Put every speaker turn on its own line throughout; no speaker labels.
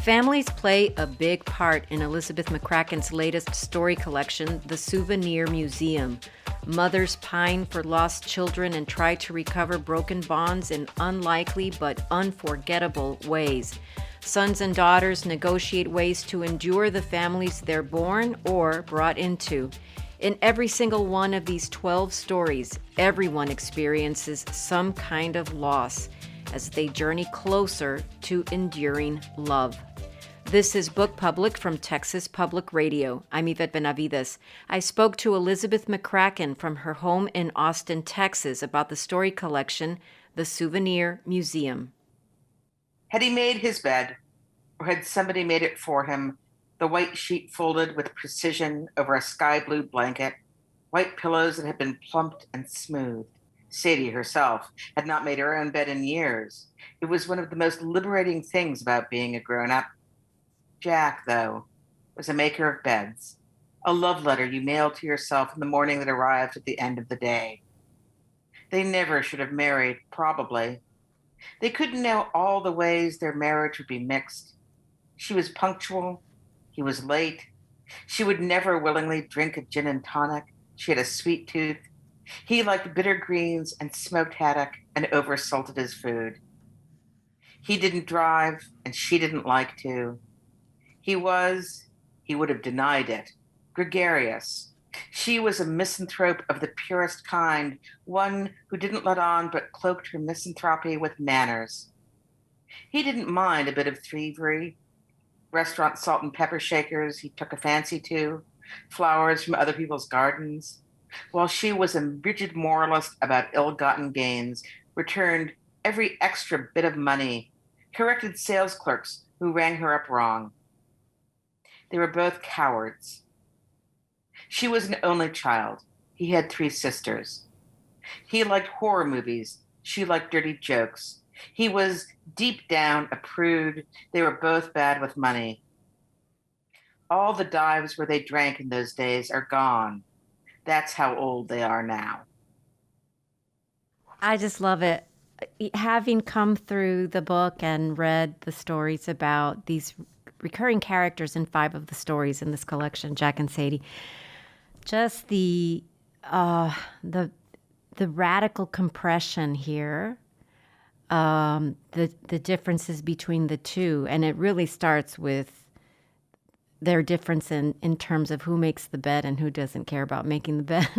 Families play a big part in Elizabeth McCracken's latest story collection, The Souvenir Museum. Mothers pine for lost children and try to recover broken bonds in unlikely but unforgettable ways. Sons and daughters negotiate ways to endure the families they're born or brought into. In every single one of these 12 stories, everyone experiences some kind of loss as they journey closer to enduring love. This is Book Public from Texas Public Radio. I'm Yvette Benavides. I spoke to Elizabeth McCracken from her home in Austin, Texas, about the story collection, The Souvenir Museum.
Had he made his bed, or had somebody made it for him, the white sheet folded with precision over a sky blue blanket, white pillows that had been plumped and smoothed? Sadie herself had not made her own bed in years. It was one of the most liberating things about being a grown-up. Jack, though, was a maker of beds, a love letter you mailed to yourself in the morning that arrived at the end of the day. They never should have married, probably. They couldn't know all the ways their marriage would be mixed. She was punctual. He was late. She would never willingly drink a gin and tonic. She had a sweet tooth. He liked bitter greens and smoked haddock and oversalted his food. He didn't drive, and she didn't like to. He would have denied it, gregarious. She was a misanthrope of the purest kind, one who didn't let on but cloaked her misanthropy with manners. He didn't mind a bit of thievery. Restaurant salt and pepper shakers he took a fancy to, flowers from other people's gardens, while she was a rigid moralist about ill-gotten gains, returned every extra bit of money, corrected sales clerks who rang her up wrong. They were both cowards. She was an only child. He had 3 sisters. He liked horror movies. She liked dirty jokes. He was deep down a prude. They were both bad with money. All the dives where they drank in those days are gone. That's how old they are now.
I just love it. Having come through the book and read the stories about these recurring characters in 5 of the stories in this collection, Jack and Sadie, just the radical compression here, the differences between the two, and it really starts with their difference in terms of who makes the bed and who doesn't care about making the bed.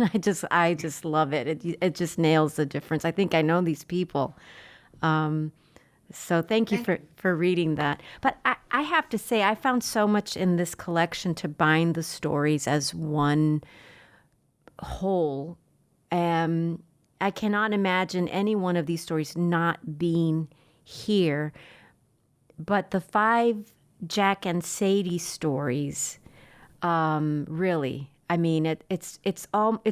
I just love it. It just nails the difference. I think I know these people. So thank you for reading that. But I have to say, I found so much in this collection to bind the stories as one whole. I cannot imagine any one of these stories not being here. But the 5 Jack and Sadie stories, really, I mean, it's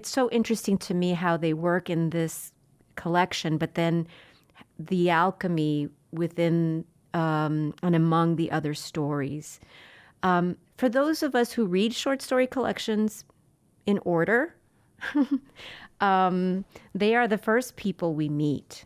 so interesting to me how they work in this collection, but then the alchemy within and among the other stories. For those of us who read short story collections in order, they are the first people we meet.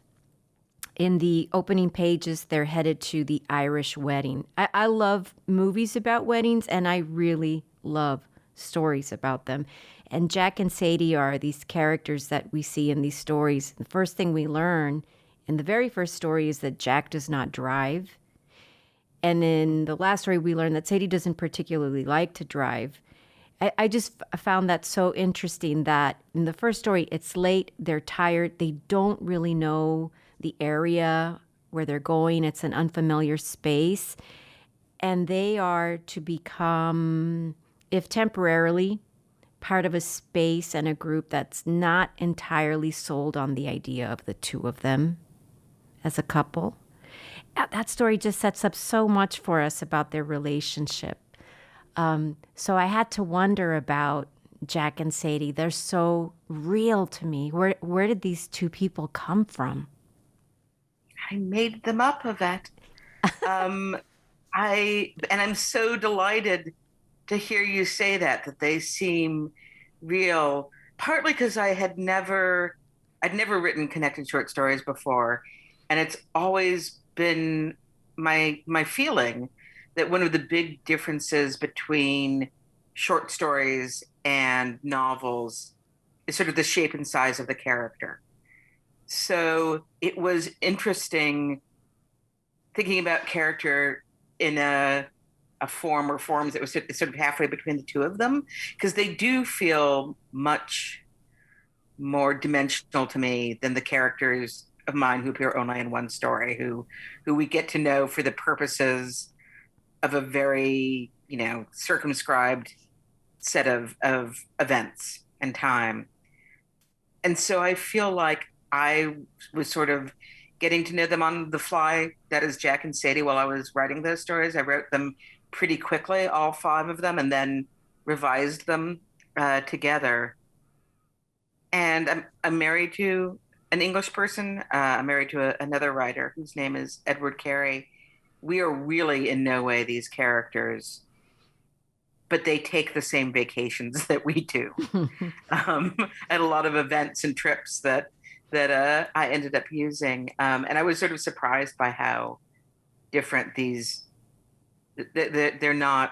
In the opening pages, they're headed to the Irish wedding. I love movies about weddings, and I really love stories about them. And Jack and Sadie are these characters that we see in these stories. The first thing we learn in the very first story is that Jack does not drive. And in the last story, we learn that Sadie doesn't particularly like to drive. I just found that so interesting that in the first story, it's late, they're tired, they don't really know the area where they're going. It's an unfamiliar space. And they are to become, if temporarily, part of a space and a group that's not entirely sold on the idea of the two of them as a couple. That story just sets up so much for us about their relationship. So I had to wonder about Jack and Sadie. They're so real to me. Where did these 2 people come from?
I made them up, Yvette. I'm so delighted to hear you say that they seem real, partly because I'd never written connected short stories before, and it's always been my feeling that one of the big differences between short stories and novels is sort of the shape and size of the character. So it was interesting thinking about character in a form or forms that was sort of halfway between the two of them, because they do feel much more dimensional to me than the characters of mine who appear only in one story, who we get to know for the purposes of a very, circumscribed set of events and time. And so I feel like I was sort of getting to know them on the fly. That is Jack and Sadie. While I was writing those stories, I wrote them pretty quickly, all five of them, and then revised them together. And I'm married to an English person. I'm married to another writer whose name is Edward Carey. We are really in no way these characters, but they take the same vacations that we do, at a lot of events and trips that I ended up using. And I was sort of surprised by how different these. They're not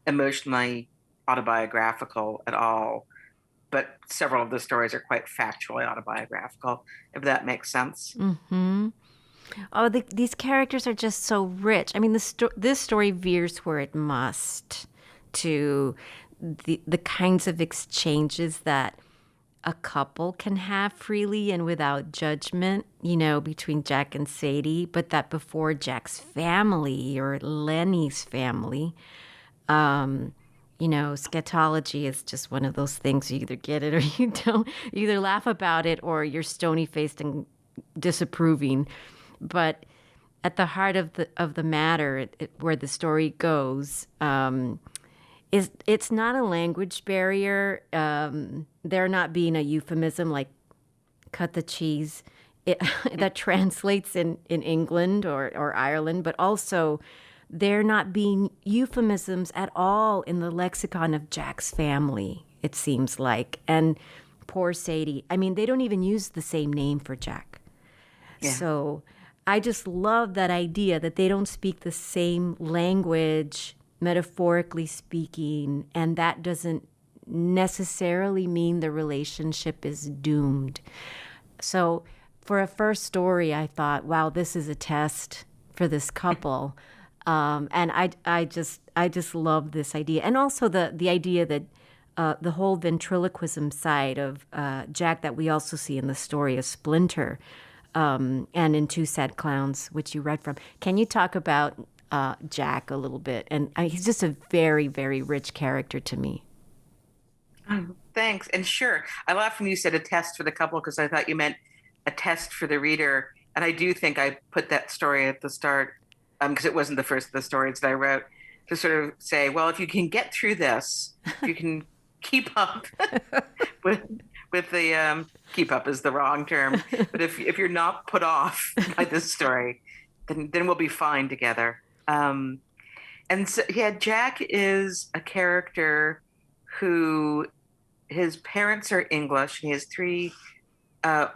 emotionally autobiographical at all, but several of the stories are quite factually autobiographical, if that makes sense.
Hmm. Oh, these characters are just so rich. I mean, this story veers where it must to the kinds of exchanges that a couple can have freely and without judgment, between Jack and Sadie, but that before Jack's family or Lenny's family, scatology is just one of those things. You either get it or you don't. You either laugh about it or you're stony faced and disapproving. But at the heart of the matter, where the story goes, is it's not a language barrier. There not being a euphemism like "cut the cheese," that translates in England or Ireland, but also there not being euphemisms at all in the lexicon of Jack's family. It seems like, and poor Sadie. I mean, they don't even use the same name for Jack.
Yeah.
So I just love that idea that they don't speak the same language, metaphorically speaking, and that doesn't necessarily mean the relationship is doomed. So for a first story, I thought, wow, this is a test for this couple. And I just love this idea. And also the idea that the whole ventriloquism side of Jack that we also see in the story of Splinter, and in Two Sad Clowns, which you read from. Can you talk about Jack a little bit? And he's just a very, very rich character to me.
Oh, thanks. And sure, I laughed when you said a test for the couple because I thought you meant a test for the reader. And I do think I put that story at the start, because it wasn't the first of the stories that I wrote, to sort of say, well, if you can get through this, if you can keep up with the keep up is the wrong term, but if you're not put off by this story, then we'll be fine together. And so, yeah, Jack is a character who his parents are English, and he has three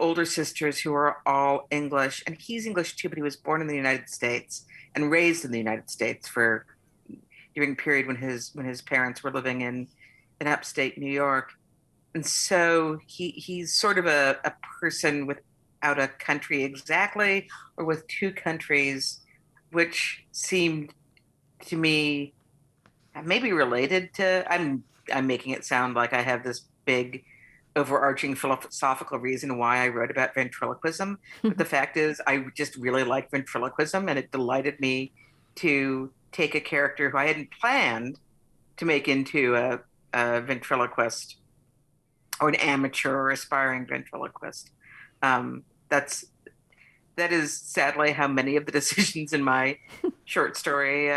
older sisters who are all English, and he's English too, but he was born in the United States and raised in the United States for during a period when his parents were living in upstate New York. And so he's sort of a person without a country exactly, or with two countries, which seemed to me maybe related to. I'm making it sound like I have this big overarching philosophical reason why I wrote about ventriloquism. But the fact is, I just really like ventriloquism, and it delighted me to take a character who I hadn't planned to make into a ventriloquist or an amateur or aspiring ventriloquist. That is sadly how many of the decisions in my short story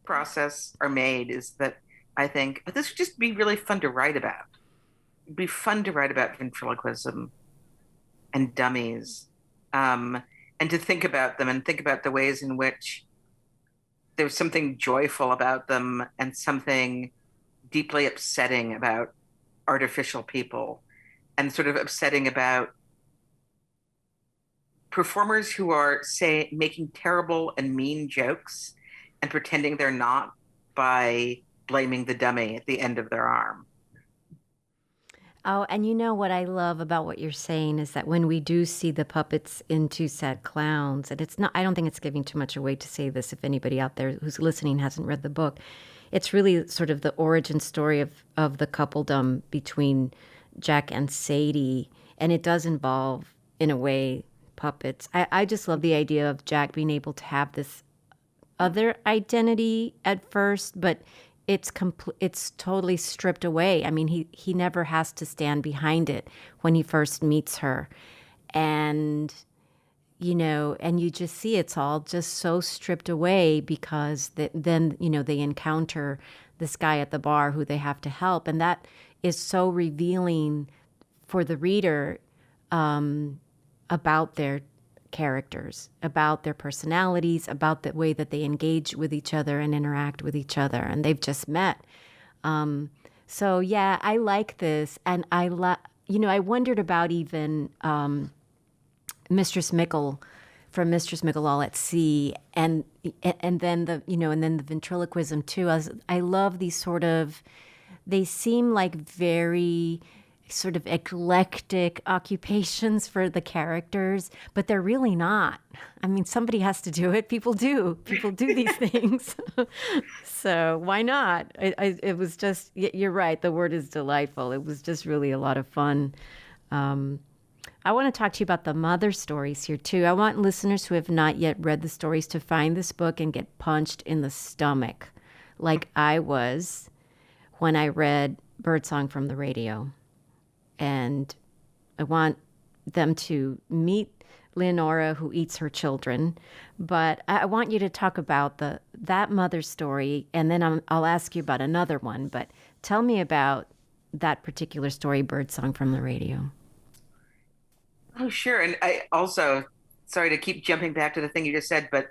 process are made. Is that I think this would just be really fun to write about. It'd be fun to write about ventriloquism and dummies, and to think about them and think about the ways in which there's something joyful about them and something deeply upsetting about artificial people, and sort of upsetting about performers who are, say, making terrible and mean jokes and pretending they're not by blaming the dummy at the end of their arm.
Oh, and you know what I love about what you're saying is that when we do see the puppets in Two Sad Clowns, and it's not, I don't think it's giving too much away to say this if anybody out there who's listening hasn't read the book. It's really sort of the origin story of the coupledom between Jack and Sadie. And it does involve, in a way, puppets. I just love the idea of Jack being able to have this other identity at first, but it's totally stripped away. I mean, he never has to stand behind it when he first meets her. And and you just see it's all just so stripped away because then they encounter this guy at the bar who they have to help, and that is so revealing for the reader about their characters, about their personalities, about the way that they engage with each other and interact with each other, and they've just met. So yeah, I like this, and I wondered about even Mistress Mickle from Mistress Mickle All at Sea, and then the ventriloquism too. I love these they seem like very sort of eclectic occupations for the characters, but they're really not. I mean, somebody has to do it. People do these things. So why not? It was just, you're right. The word is delightful. It was just really a lot of fun. I want to talk to you about the mother stories here too. I want listeners who have not yet read the stories to find this book and get punched in the stomach like I was when I read Birdsong from the Radio. And I want them to meet Leonora, who eats her children. But I want you to talk about that mother story, and then I'll ask you about another one. But tell me about that particular story, Birdsong from the Radio.
Oh, sure. And I also, sorry to keep jumping back to the thing you just said, but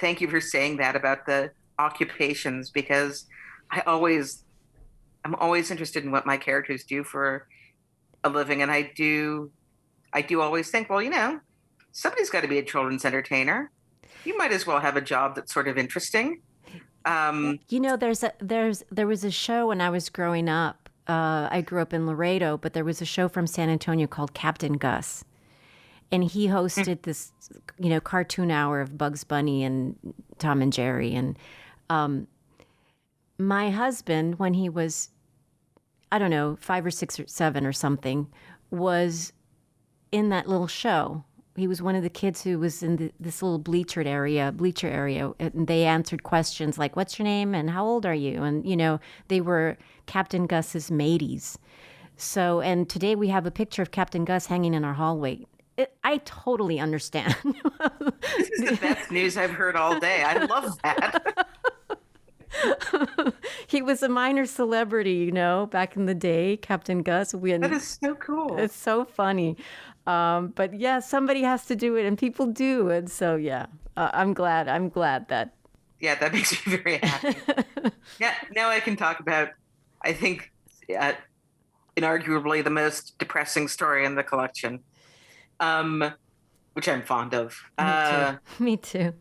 thank you for saying that about the occupations, because I'm always interested in what my characters do for a living, and I do always think, well, somebody's got to be a children's entertainer. You might as well have a job that's sort of interesting.
There was a show when I was growing up. I grew up in Laredo, but there was a show from San Antonio called Captain Gus, and he hosted this, cartoon hour of Bugs Bunny and Tom and Jerry. And my husband, when he was, I don't know, 5 or 6 or 7 or something, was in that little show. He was one of the kids who was in this little bleacher area, and they answered questions like, "What's your name?" and "How old are you?" And they were Captain Gus's mateys. So, and today we have a picture of Captain Gus hanging in our hallway. I totally understand.
This is the best news I've heard all day. I love that.
He was a minor celebrity, back in the day, Captain Gus.
That is so cool.
It's so funny. But yeah, somebody has to do it, and people do. And so, yeah, I'm glad that.
Yeah, that makes me very happy. Yeah, now I can talk about, I think, inarguably the most depressing story in the collection, which I'm fond of.
Me too.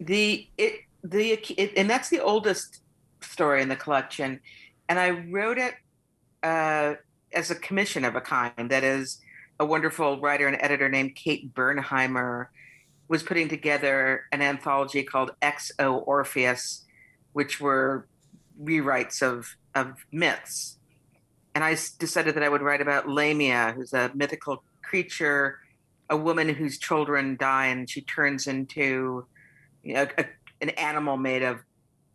And that's the oldest story in the collection, and I wrote it as a commission of a kind. That is, a wonderful writer and editor named Kate Bernheimer was putting together an anthology called XO Orpheus, which were rewrites of myths. And I decided that I would write about Lamia, who's a mythical creature, a woman whose children die, and she turns into an animal made up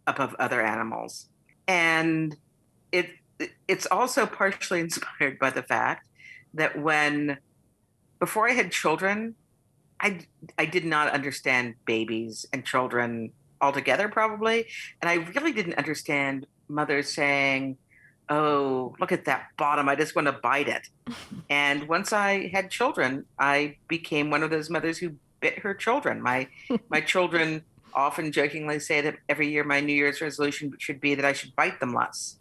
of other animals. And it's also partially inspired by the fact that before I had children, I did not understand babies and children altogether, probably. And I really didn't understand mothers saying, "Oh, look at that bottom. I just want to bite it." And once I had children, I became one of those mothers who bit her children. My children often jokingly say that every year my New Year's resolution should be that I should bite them less.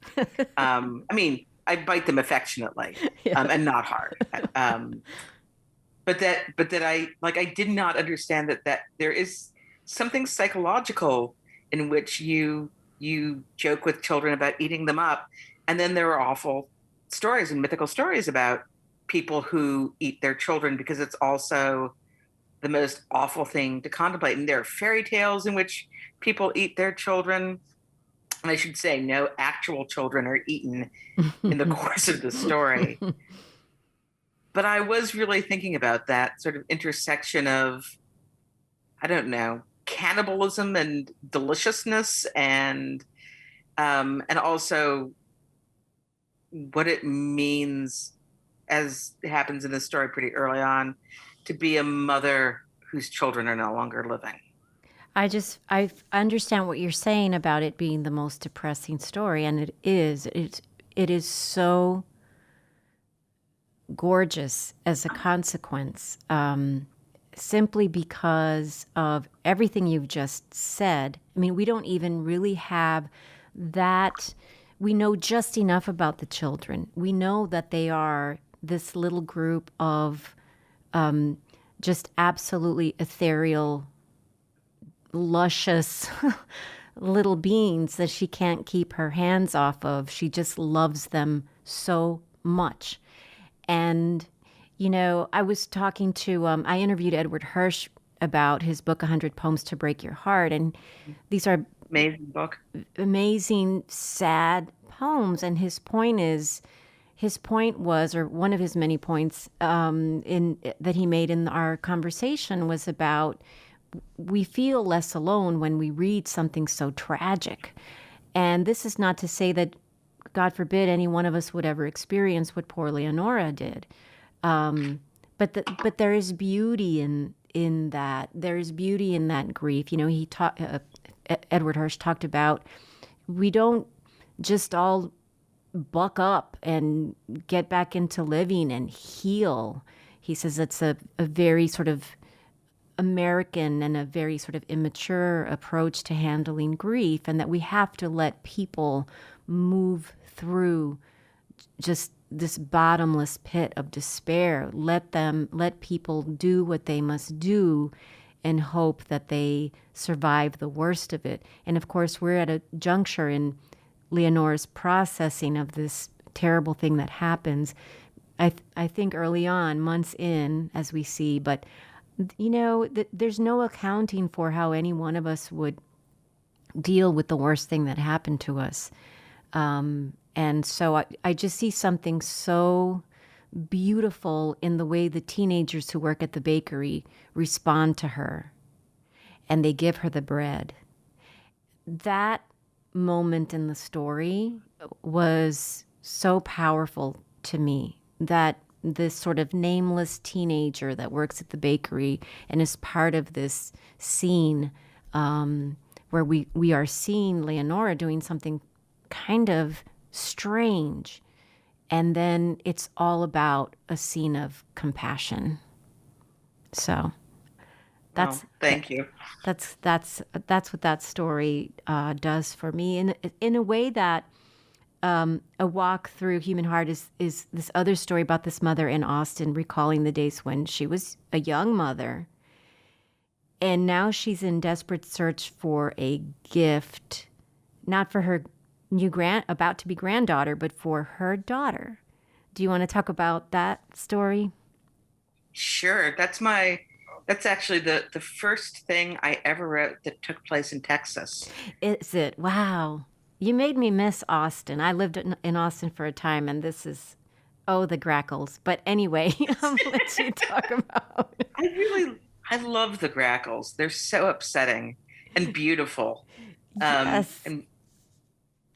I bite them affectionately, and not hard. But that I did not understand that there is something psychological in which you joke with children about eating them up. And then there are awful stories and mythical stories about people who eat their children, because it's also the most awful thing to contemplate. And there are fairy tales in which people eat their children. And I should say, no actual children are eaten in the course of the story. But I was really thinking about that sort of intersection of, I don't know, cannibalism and deliciousness, and also what it means, as happens in the story pretty early on, to be a mother whose children are no longer living.
I understand what you're saying about it being the most depressing story, and it is. It is so gorgeous as a consequence, simply because of everything you've just said. I mean, we don't even really have that. We know just enough about the children. We know that they are this little group of just absolutely ethereal, luscious little beings that she can't keep her hands off of. She just loves them so much. And, you know, I was talking to, I interviewed Edward Hirsch about his book, 100 Poems to Break Your Heart. And these are
Amazing book.
amazing, sad poems. And his point was, or one of his many points that he made in our conversation was about, we feel less alone when we read something so tragic. And this is not to say that, God forbid, any one of us would ever experience what poor Leonora did. But there is beauty in that. There is beauty in that grief. You know, Edward Hirsch talked about, we don't just all buck up and get back into living and heal. He says it's a very sort of American and a very sort of immature approach to handling grief, and that we have to let people move through just this bottomless pit of despair. Let people do what they must do and hope that they survive the worst of it. And of course, we're at a juncture in Leonora's processing of this terrible thing that happens. I think early on, months in, as we see, but you know, there's no accounting for how any one of us would deal with the worst thing that happened to us. And so I just see something so beautiful in the way the teenagers who work at the bakery respond to her, and they give her the bread. That moment in the story was so powerful to me, that this sort of nameless teenager that works at the bakery and is part of this scene where we are seeing Leonora doing something kind of strange, and then it's all about a scene of compassion. So that's
thank you.
That's what that story does for me in a way that A Walk Through Human Heart is this other story about this mother in Austin recalling the days when she was a young mother, and now she's in desperate search for a gift, not for her about to be granddaughter, but for her daughter. Do you want to talk about that story?
Sure. That's actually the first thing I ever wrote that took place in Texas.
Is it? Wow. You made me miss Austin. I lived in Austin for a time, and this is, the grackles. But anyway, I'll let you talk about it.
I love the grackles. They're so upsetting and beautiful.
Yes.
And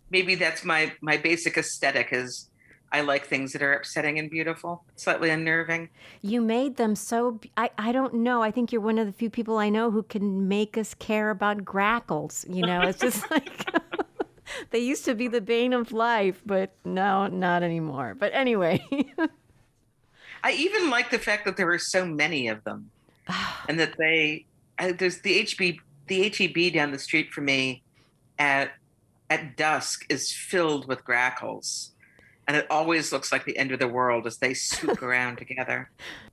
maybe that's my basic aesthetic, is I like things that are upsetting and beautiful, slightly unnerving.
You made them so, I don't know. I think you're one of the few people I know who can make us care about grackles. You know, it's just like, they used to be the bane of life, but no, not anymore. But anyway.
I even like the fact that there are so many of them, and that there's the HEB down the street from me at dusk is filled with grackles. And it always looks like the end of the world as they swoop around together.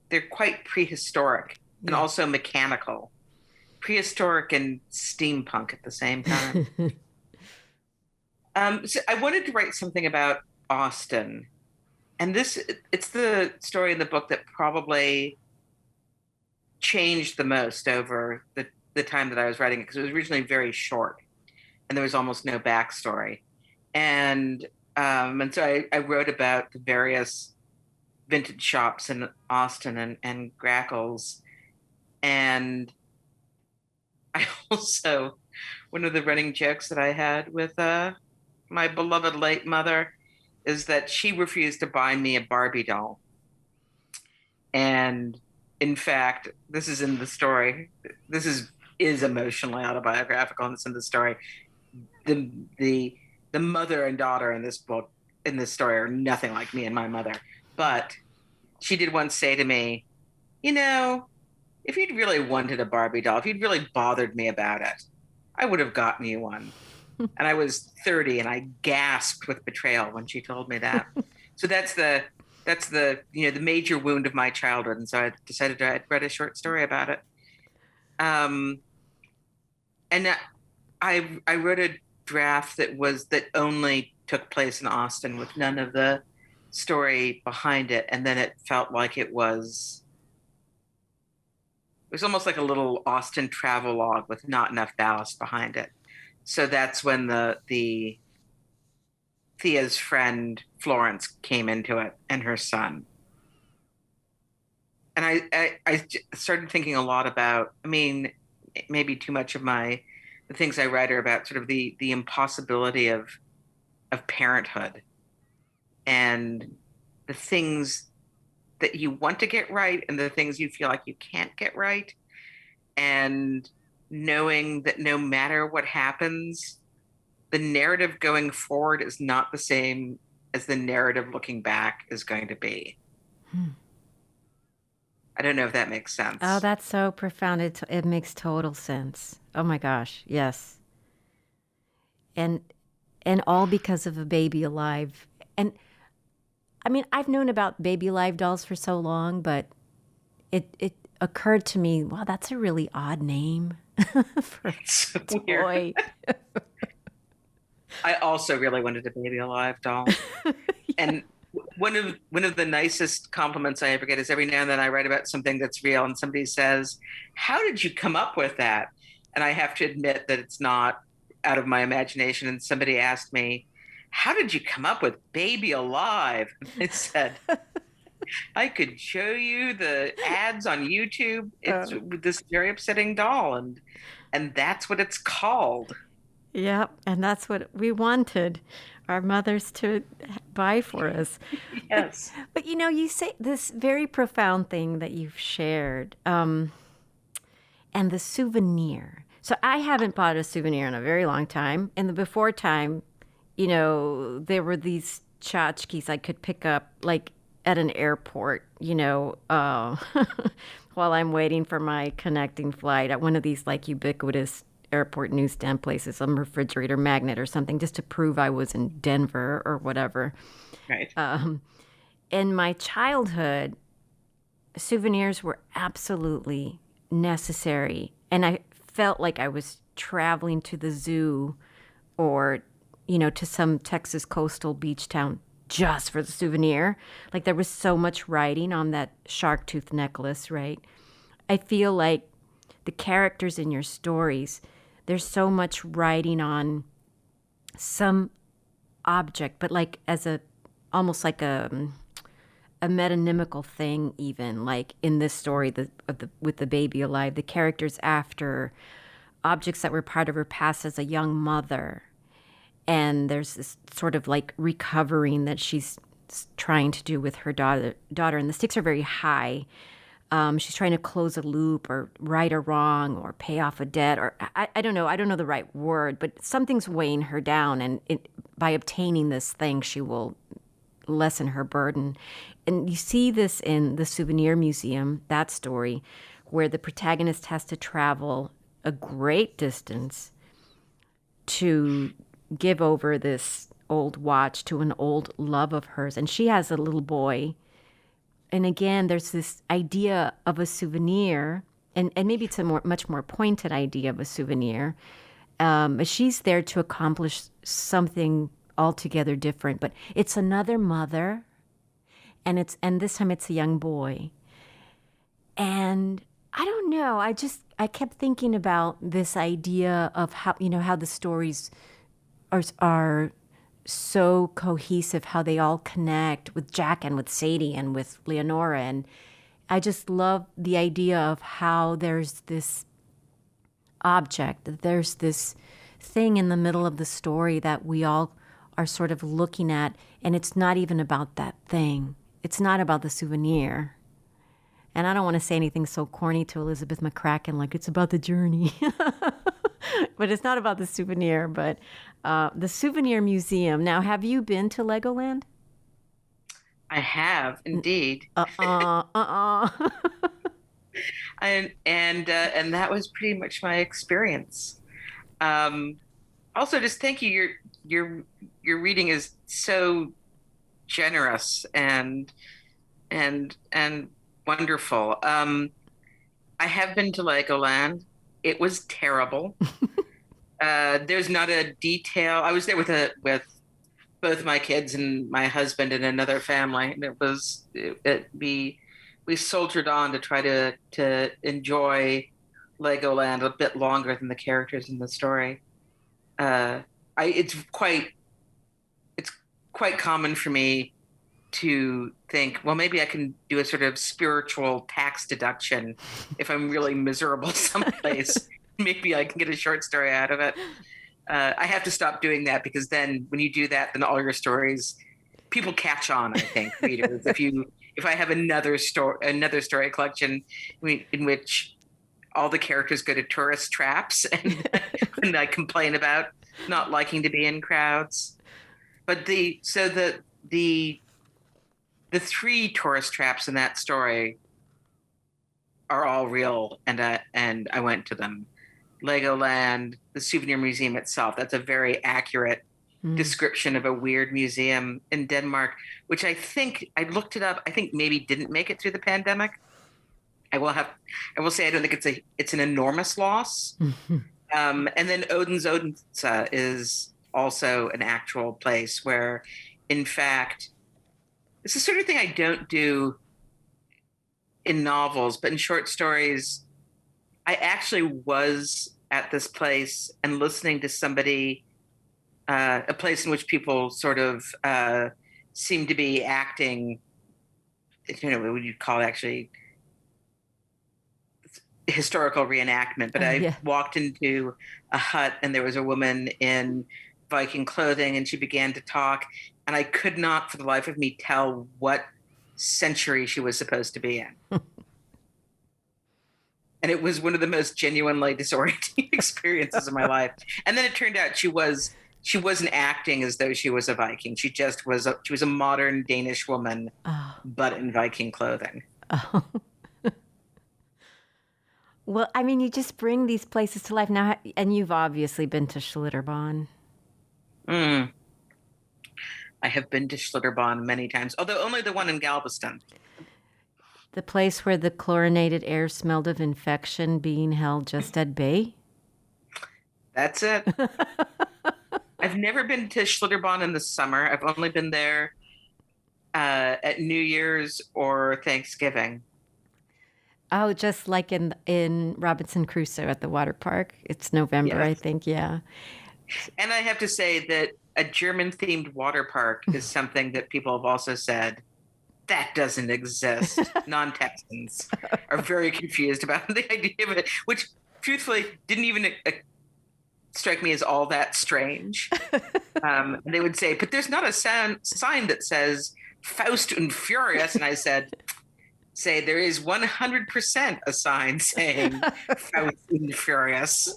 They're quite prehistoric and also mechanical, prehistoric and steampunk at the same time. So I wanted to write something about Austin, and it's the story in the book that probably changed the most over the time that I was writing it because it was originally very short and there was almost no backstory. And so I wrote about the various vintage shops in Austin and Grackles. And I also, one of the running jokes that I had with my beloved late mother is that she refused to buy me a Barbie doll. And in fact, this is in the story. This is emotionally autobiographical, and it's in the story. The the the mother and daughter in this book in this story are nothing like me and my mother. But she did once say to me, you know, if you'd really wanted a Barbie doll, if you'd really bothered me about it, I would have gotten you one. And I was 30 and I gasped with betrayal when she told me that. So that's the major wound of my childhood. And so I decided to write a short story about it. Um, and I wrote a draft that only took place in Austin with none of the story behind it. And then it felt like it was almost like a little Austin travelogue with not enough ballast behind it. So that's when the Thea's friend Florence came into it and her son. And I started thinking a lot about, I mean, maybe too much of the things I write are about sort of the impossibility of parenthood and the things that you want to get right and the things you feel like you can't get right. And knowing that no matter what happens, the narrative going forward is not the same as the narrative looking back is going to be. I don't know if that makes sense.
Oh, that's so profound. It makes total sense. Oh my gosh, yes. And all because of a Baby Alive. And I mean, I've known about Baby Alive dolls for so long, but it occurred to me, wow, that's a really odd name for
It's
a toy.
I also really wanted a Baby Alive doll. And one of the nicest compliments I ever get is every now and then I write about something that's real and somebody says, "How did you come up with that?" And I have to admit that it's not out of my imagination. And somebody asked me, "How did you come up with Baby Alive?" And I said, "I could show you the ads on YouTube. It's this very upsetting doll, and that's what it's called."
Yep, and that's what we wanted our mothers to buy for us.
Yes.
But you say this very profound thing that you've shared, and the souvenir. So I haven't bought a souvenir in a very long time. In the before time, there were these tchotchkes I could pick up like at an airport, while I'm waiting for my connecting flight at one of these like ubiquitous airport newsstand places, some refrigerator magnet or something, just to prove I was in Denver or whatever.
Right.
In my childhood, souvenirs were absolutely necessary. And I felt like I was traveling to the zoo or, to some Texas coastal beach town just for the souvenir. Like there was so much writing on that shark tooth necklace, right? I feel like the characters in your stories, there's so much writing on some object, but like as almost like a metonymical thing, even like in this story with the Baby Alive, the characters after objects that were part of her past as a young mother. And there's this sort of like recovering that she's trying to do with her daughter, and the stakes are very high. She's trying to close a loop or right a wrong or pay off a debt, or I don't know. I don't know the right word, but something's weighing her down. And by obtaining this thing, she will lessen her burden. And you see this in the Souvenir Museum, that story, where the protagonist has to travel a great distance to give over this old watch to an old love of hers. And she has a little boy. And again, there's this idea of a souvenir and maybe it's a much more pointed idea of a souvenir. She's there to accomplish something altogether different, but it's another mother, and this time it's a young boy. And I don't know, I kept thinking about this idea of how the stories are so cohesive, how they all connect with Jack and with Sadie and with Leonora. And I just love the idea of how there's this object, that there's this thing in the middle of the story that we all are sort of looking at, and it's not even about that thing. It's not about the souvenir. And I don't want to say anything so corny to Elizabeth McCracken, like it's about the journey. But it's not about the souvenir, but the Souvenir Museum. Now, have you been to Legoland?
I have indeed. And that was pretty much my experience. Also, just thank you. Your reading is so generous and wonderful. I have been to Legoland. It was terrible. There's not a detail. I was there with both my kids and my husband and another family, and we soldiered on to try to enjoy Legoland a bit longer than the characters in the story. It's quite common for me to think, well, maybe I can do a sort of spiritual tax deduction if I'm really miserable someplace. Maybe I can get a short story out of it. I have to stop doing that, because then when you do that, then all your stories, people catch on, I think, readers. If I have another story collection in which all the characters go to tourist traps and I complain about not liking to be in crowds. But the three tourist traps in that story are all real, and I went to them. Legoland, the Souvenir Museum itself, that's a very accurate description of a weird museum in Denmark, which I think, I looked it up, I think maybe didn't make it through the pandemic. I will say I don't think it's an enormous loss. And then Odense is also an actual place where, in fact, it's the sort of thing I don't do in novels, but in short stories, I actually was at this place and listening to somebody, a place in which people sort of seem to be acting, what would you call it, actually, historical reenactment. But I walked into a hut and there was a woman in Viking clothing, and she began to talk, and I could not for the life of me tell what century she was supposed to be in. And it was one of the most genuinely disorienting experiences of my life. And then it turned out she wasn't acting as though she was a Viking. She was a modern Danish woman, but in Viking clothing.
Oh. Well, I mean, you just bring these places to life now, and you've obviously been to Schlitterbahn.
I have been to Schlitterbahn many times, although only the one in Galveston.
The place where the chlorinated air smelled of infection being held just at bay?
That's it. I've never been to Schlitterbahn in the summer. I've only been there at New Year's or Thanksgiving.
Oh, just like in Robinson Crusoe at the water park. It's November, yes. I think, yeah.
And I have to say that a German-themed water park is something that people have also said, that doesn't exist. Non-Texans are very confused about the idea of it, which truthfully didn't even strike me as all that strange. They would say, but there's not a sign that says Faust und Furious. And I said, there is 100% a sign saying Faust und Furious.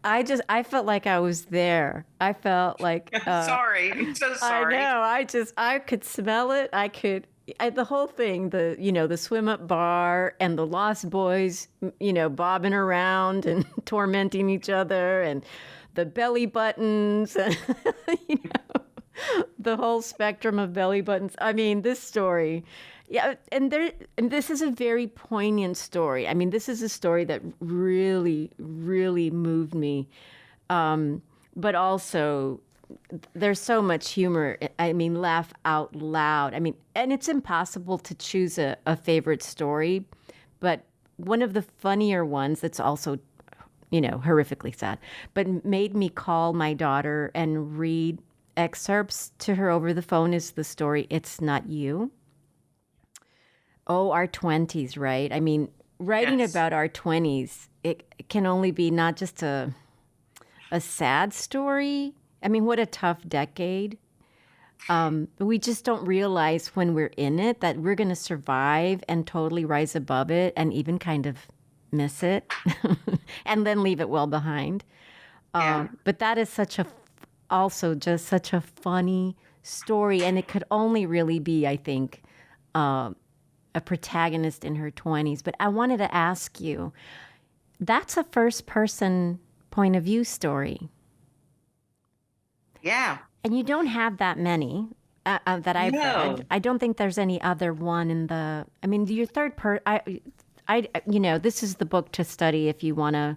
I felt like I was there. I felt like
sorry. I'm so sorry.
I know. I could smell it. The whole thing, the swim up bar and the Lost Boys, bobbing around and tormenting each other, and the belly buttons, and The whole spectrum of belly buttons. I mean, this story, yeah, and this is a very poignant story. I mean, this is a story that really, really moved me. But also, there's so much humor. I mean, laugh out loud. I mean, and it's impossible to choose a favorite story, but one of the funnier ones that's also, horrifically sad, but made me call my daughter and read excerpts to her over the phone is the story It's Not You. Oh, our 20s, right? I mean, writing
Yes.
about our 20s, it can only be not just a sad story. I mean, what a tough decade. But we just don't realize when we're in it that we're going to survive and totally rise above it and even kind of miss it and then leave it well behind.
Yeah.
But that is also just such a funny story. And it could only really be, I think, a protagonist in her 20s. But I wanted to ask you, that's a first person point of view story.
Yeah.
And you don't have that many that I've
No.
read. I don't think there's any other one in the. I mean, your third this is the book to study if you want to,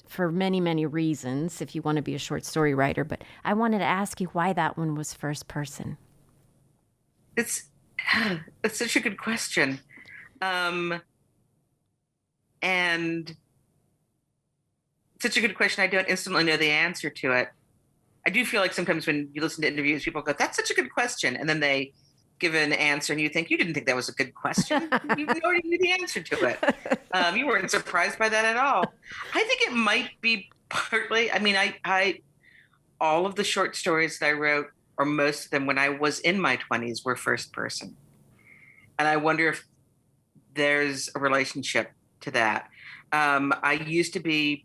for many, many reasons, if you want to be a short story writer. But I wanted to ask you why that one was first person.
It's it's such a good question. And such a good question. I don't instantly know the answer to it. I do feel like sometimes when you listen to interviews, people go, "That's such a good question," and then they give an answer, and you think you didn't think that was a good question. You already knew the answer to it. You weren't surprised by that at all. I think it might be partly. I mean, I all of the short stories that I wrote, or most of them, when I was in my 20s, were first person, and I wonder if there's a relationship to that. I used to be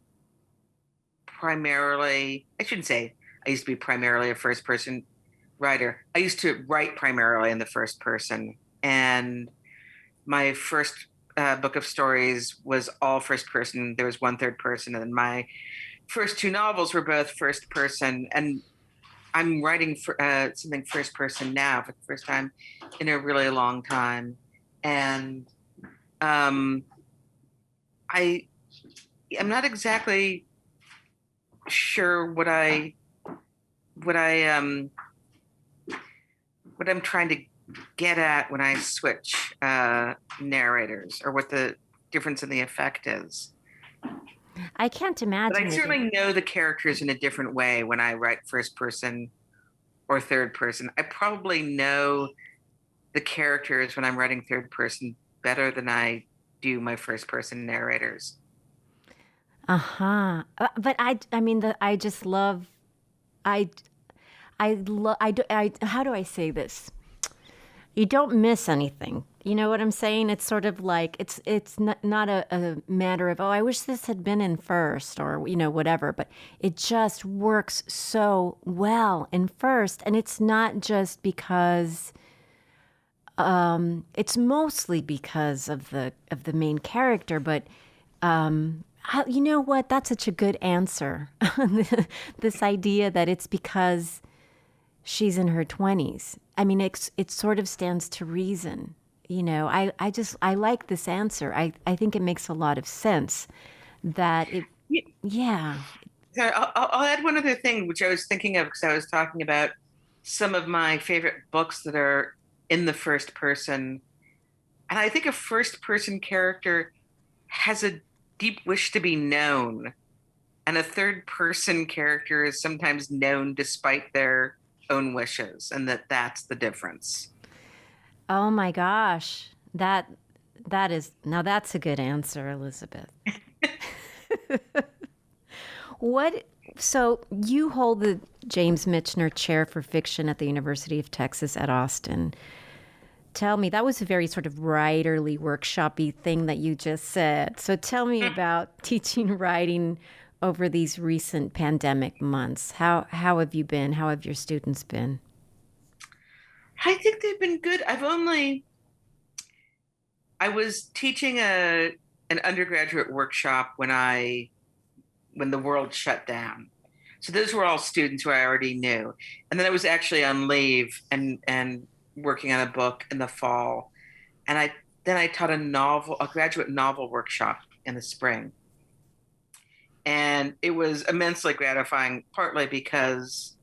primarily. I shouldn't say I used to be primarily a first person writer. I used to write primarily in the first person. And my first book of stories was all first person. There was one third person. And my first two novels were both first person. And I'm writing for, something first person now for the first time in a really long time. And I am not exactly sure what I'm trying to get at when I switch narrators, or what the difference in the effect is.
I can't
But I
imagine
certainly know the characters in a different way when I write first person or third person. I probably know the characters when I'm writing third person better than I do my first person narrators.
Uh-huh. But I mean, I just love, I, how do I say this? You don't miss anything. You know what I'm saying? It's sort of like it's not a matter of, oh, I wish this had been in first, or whatever, but it just works so well in first. And it's not just because it's mostly because of the main character, but you know what? That's such a good answer. This idea that it's because she's in her 20s. I mean, it sort of stands to reason. I like this answer. I think it makes a lot of sense that it,
Yeah.
yeah.
So I'll add one other thing, which I was thinking of because I was talking about some of my favorite books that are in the first person. And I think a first person character has a deep wish to be known. And a third person character is sometimes known despite their own wishes, and that's the difference.
Oh my gosh. Now that's a good answer, Elizabeth. What, so you hold the James Michener Chair for Fiction at the University of Texas at Austin. Tell me, that was a very sort of writerly, workshopy thing that you just said. So tell me about teaching writing over these recent pandemic months. How have you been? How have your students been?
I think they've been good. I was teaching an undergraduate workshop when the world shut down. So those were all students who I already knew. And then I was actually on leave and working on a book in the fall. And I taught a graduate novel workshop in the spring. And it was immensely gratifying, partly because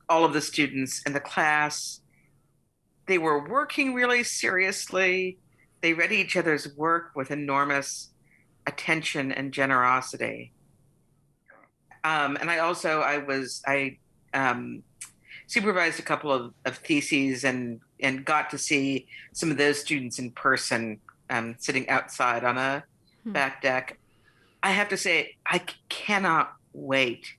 all of the students in the class, they were working really seriously. They read each other's work with enormous attention and generosity. And I supervised a couple of theses and got to see some of those students in person, sitting outside on a
Hmm.
back deck. I have to say, I cannot wait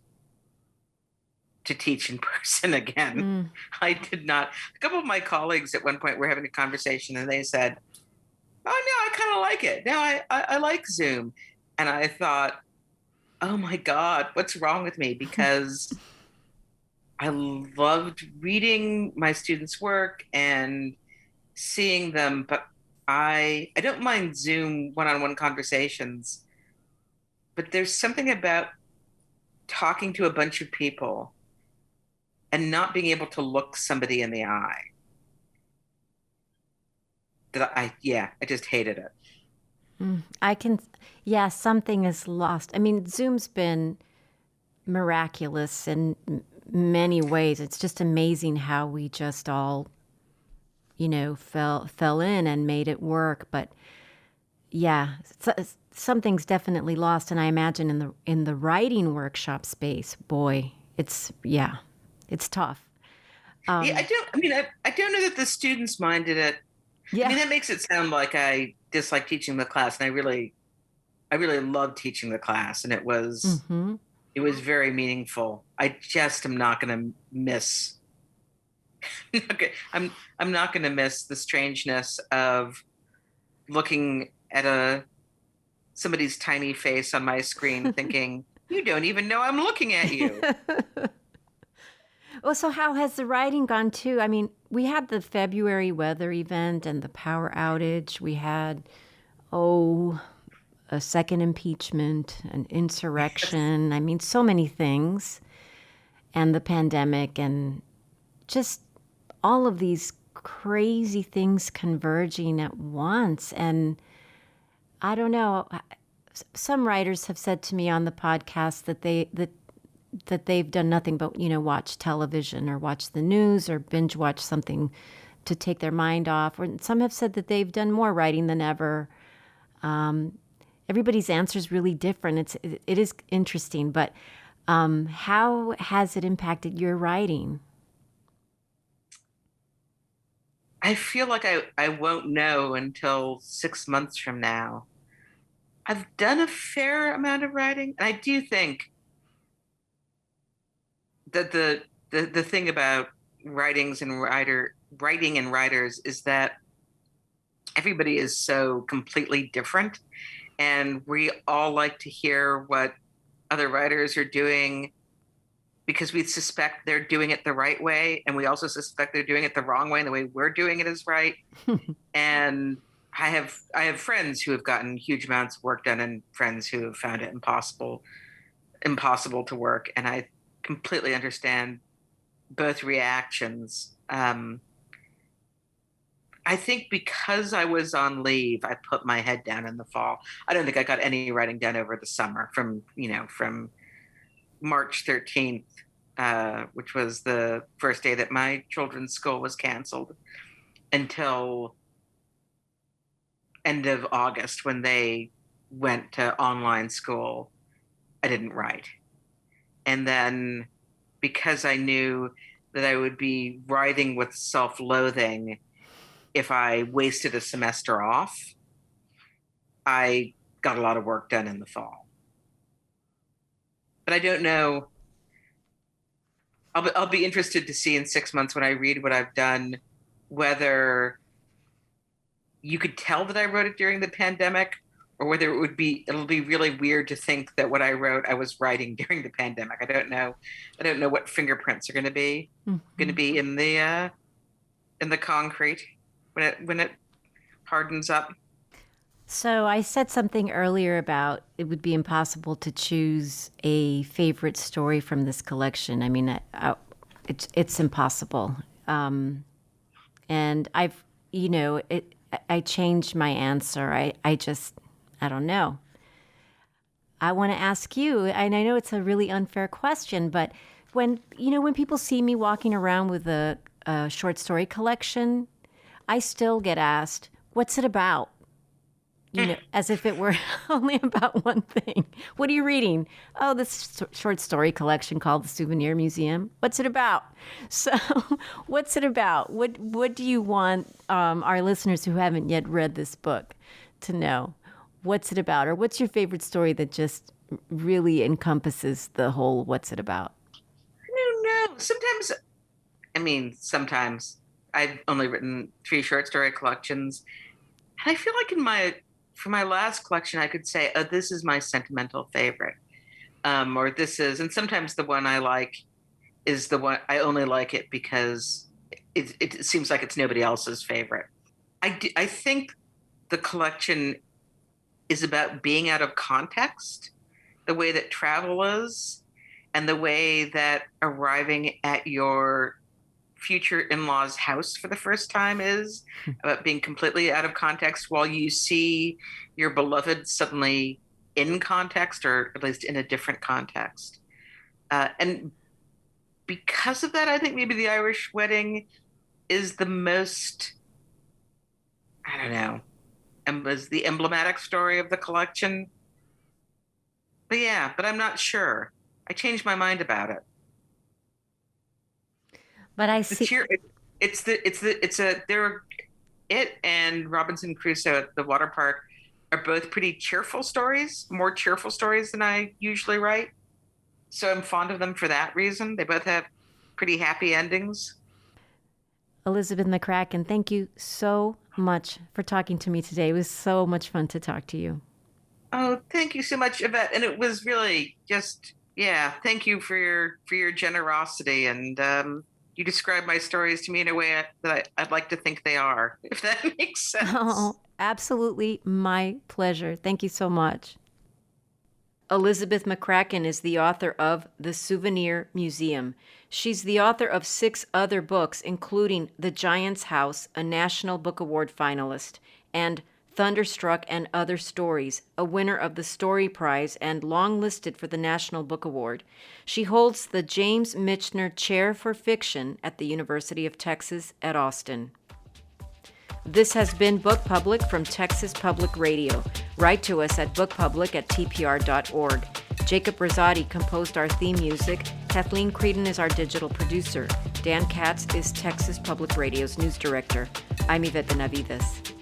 to teach in person again.
Mm.
I did not. A couple of my colleagues at one point were having a conversation and they said, "Oh no, I kind of like it. Now I like Zoom." And I thought, "Oh my God, what's wrong with me?" Because I loved reading my students' work and seeing them, but I don't mind Zoom one-on-one conversations, but there's something about talking to a bunch of people and not being able to look somebody in the eye I just hated it.
I can, yeah, something is lost. I mean, Zoom's been miraculous in many ways. It's just amazing how we just all, fell in and made it work. But yeah, something's definitely lost. And I imagine in the writing workshop space, boy, it's tough.
Yeah, I don't know that the students minded it. I
Yeah.
mean, that makes it sound like I dislike teaching the class, and I really loved teaching the class, and
Hmm.
it was very meaningful. I just am not going to miss. Okay, I'm not going to miss the strangeness of looking at a somebody's tiny face on my screen, thinking, "You don't even know I'm looking at you."
Well, so how has the writing gone too? I mean, we had the February weather event and the power outage. We had, oh, a second impeachment, an insurrection. I mean, so many things, and the pandemic, and just all of these crazy things converging at once. And I don't know. Some writers have said to me on the podcast that they've done nothing but watch television or watch the news or binge watch something to take their mind off. Or some have said that they've done more writing than ever. Everybody's answer is really different. It is interesting, but how has it impacted your writing?
I feel like I won't know until 6 months from now. I've done a fair amount of writing, and I do think that the thing about writing and writers is that everybody is so completely different, and we all like to hear what other writers are doing because we suspect they're doing it the right way, and we also suspect they're doing it the wrong way, and the way we're doing it is right. And I have friends who have gotten huge amounts of work done, and friends who have found it impossible to work. And I completely understand both reactions. I think because I was on leave, I put my head down in the fall. I don't think I got any writing done over the summer from March 13th, which was the first day that my children's school was canceled, until end of August when they went to online school. I didn't write. And then because I knew that I would be writing with self loathing if I wasted a semester off, I got a lot of work done in the fall. But I don't know. I'll be interested to see in 6 months when I read what I've done, whether you could tell that I wrote it during the pandemic, or whether it'll be really weird to think that what I wrote I was writing during the pandemic. I don't know. I don't know what fingerprints are going to be in the concrete when it hardens up.
So I said something earlier about it would be impossible to choose a favorite story from this collection. I mean, it's impossible. And I changed my answer. I don't know. I want to ask you, and I know it's a really unfair question, but when people see me walking around with a short story collection, I still get asked, "What's it about?" As if it were only about one thing. What are you reading? Oh, this short story collection called the Souvenir Museum. What's it about? So, what's it about? What do you want our listeners who haven't yet read this book to know? What's it about? Or what's your favorite story that just really encompasses the whole what's it about?
I don't know. Sometimes I've only written 3 short story collections. And I feel like for my last collection, I could say, oh, this is my sentimental favorite. Or this is, and sometimes the one I like is the one I only like it because it seems like it's nobody else's favorite. I think the collection is about being out of context, the way that travel is, and the way that arriving at your future in-laws house for the first time is, about being completely out of context while you see your beloved suddenly in context, or at least in a different context. And because of that, I think maybe the Irish wedding is the most, I don't know, and was the emblematic story of the collection. But I'm not sure. I changed my mind about it.
But I
The
see.
cheer. It and Robinson Crusoe at the water park are both pretty cheerful stories, more cheerful stories than I usually write. So I'm fond of them for that reason. They both have pretty happy endings.
Elizabeth McCracken, thank you so much for talking to me today. It was so much fun to talk to you.
Oh, thank you so much, Yvette. And it was really just, yeah, thank you for your generosity. And you described my stories to me in a way that I'd like to think they are, if that makes sense.
Oh, absolutely my pleasure. Thank you so much. Elizabeth McCracken is the author of The Souvenir Museum. She's the author of 6 other books, including The Giant's House, a National Book Award finalist, and Thunderstruck and Other Stories, a winner of the Story Prize and long-listed for the National Book Award. She holds the James Michener Chair for Fiction at the University of Texas at Austin. This has been Book Public from Texas Public Radio. Write to us at bookpublic@tpr.org. Jacob Rosati composed our theme music. Kathleen Creedon is our digital producer. Dan Katz is Texas Public Radio's news director. I'm Yvette Benavides.